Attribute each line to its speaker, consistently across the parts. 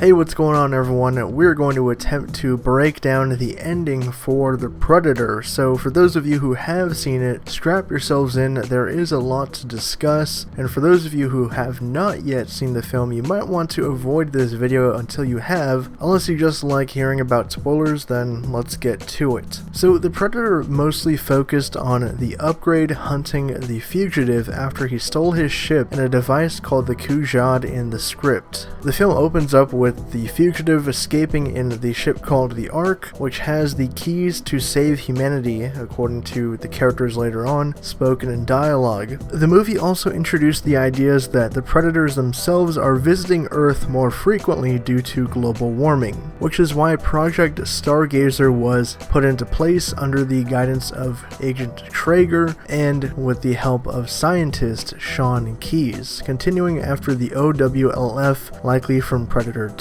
Speaker 1: Hey, what's going on everyone? We're going to attempt to break down the ending for The Predator. So for those of you who have seen it, strap yourselves in, there is a lot to discuss. And for those of you who have not yet seen the film, you might want to avoid this video until you have. Unless you just like hearing about spoilers, then let's get to it. So The Predator mostly focused on the upgrade hunting the fugitive after he stole his ship and a device called the Kujad in the script. The film opens up with the fugitive escaping in the ship called the Ark, which has the keys to save humanity, according to the characters later on, spoken in dialogue. The movie also introduced the ideas that the predators themselves are visiting Earth more frequently due to global warming, which is why Project Stargazer was put into place under the guidance of Agent Traeger and with the help of scientist Sean Keyes, continuing after the OWLF, likely from Predator 2.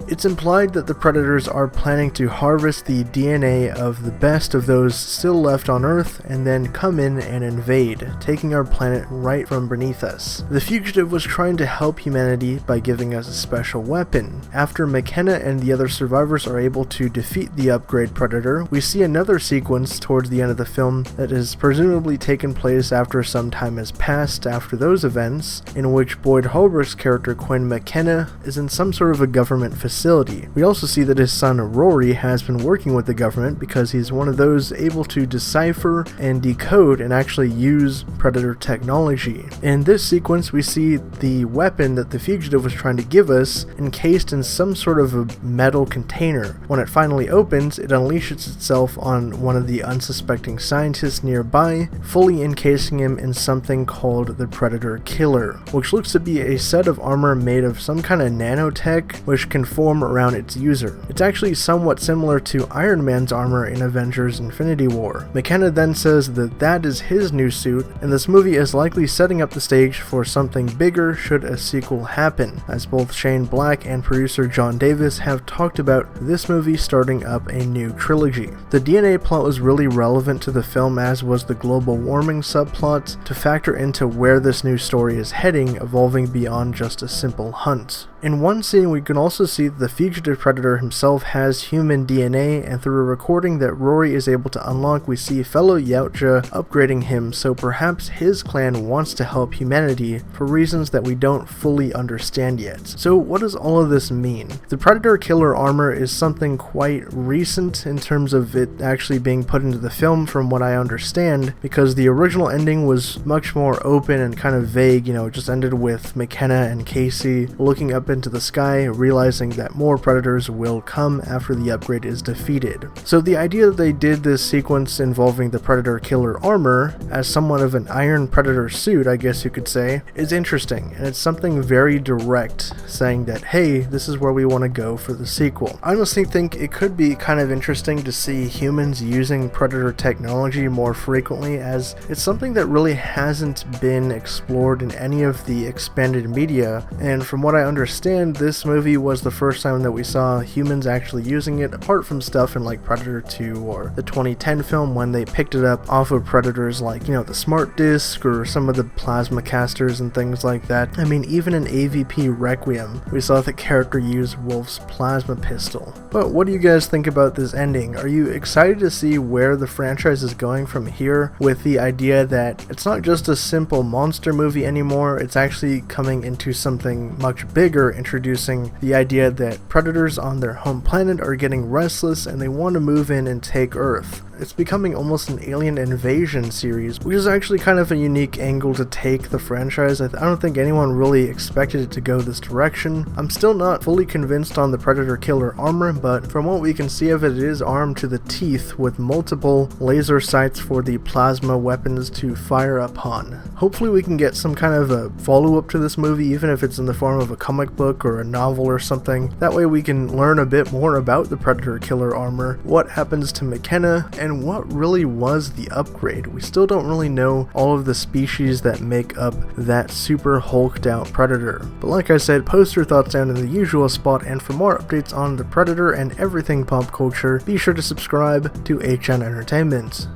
Speaker 1: It's implied that the predators are planning to harvest the DNA of the best of those still left on Earth and then come in and invade, taking our planet right from beneath us. The fugitive was trying to help humanity by giving us a special weapon. After McKenna and the other survivors are able to defeat the upgrade predator, we see another sequence towards the end of the film that is presumably taken place after some time has passed after those events, in which Boyd Holbrook's character Quinn McKenna is in some sort of a government facility. We also see that his son Rory has been working with the government because he's one of those able to decipher and decode and actually use predator technology. In this sequence we see the weapon that the fugitive was trying to give us encased in some sort of a metal container. When it finally opens, it unleashes itself on one of the unsuspecting scientists nearby, fully encasing him in something called the Predator Killer, which looks to be a set of armor made of some kind of nanotech which can form around its user. It's actually somewhat similar to Iron Man's armor in Avengers Infinity War. McKenna then says that that is his new suit, and this movie is likely setting up the stage for something bigger should a sequel happen, as both Shane Black and producer John Davis have talked about this movie starting up a new trilogy. The DNA plot was really relevant to the film, as was the global warming subplot, to factor into where this new story is heading, evolving beyond just a simple hunt. In one scene we can also see that the fugitive predator himself has human DNA, and through a recording that Rory is able to unlock we see fellow Yautja upgrading him, so perhaps his clan wants to help humanity for reasons that we don't fully understand yet. So what does all of this mean? The Predator Killer armor is something quite recent in terms of it actually being put into the film from what I understand, because the original ending was much more open and kind of vague. It just ended with McKenna and Casey looking up into the sky, realizing that more predators will come after the upgrade is defeated. So the idea that they did this sequence involving the Predator Killer armor as somewhat of an Iron Predator suit, I guess you could say, is interesting, and it's something very direct, saying that hey, this is where we want to go for the sequel. I honestly think it could be kind of interesting to see humans using Predator technology more frequently, as it's something that really hasn't been explored in any of the expanded media, and from what I understand, this movie was the first time that we saw humans actually using it, apart from stuff in like Predator 2 or the 2010 film when they picked it up off of predators like, the smart disc or some of the plasma casters and things like that. I mean, even in AVP Requiem, we saw the character use Wolf's plasma pistol. But what do you guys think about this ending? Are you excited to see where the franchise is going from here, with the idea that it's not just a simple monster movie anymore, it's actually coming into something much bigger, introducing the idea that predators on their home planet are getting restless and they want to move in and take Earth? It's becoming almost an alien invasion series, which is actually kind of a unique angle to take the franchise. I don't think anyone really expected it to go this direction. I'm still not fully convinced on the Predator Killer armor, but from what we can see of it, it is armed to the teeth with multiple laser sights for the plasma weapons to fire upon. Hopefully we can get some kind of a follow-up to this movie, even if it's in the form of a comic book or a novel or something. That way we can learn a bit more about the Predator Killer armor, what happens to McKenna, and what really was the upgrade. We still don't really know all of the species that make up that super hulked out predator. But like I said, post your thoughts down in the usual spot, and for more updates on the Predator and everything pop culture, be sure to subscribe to HN Entertainment.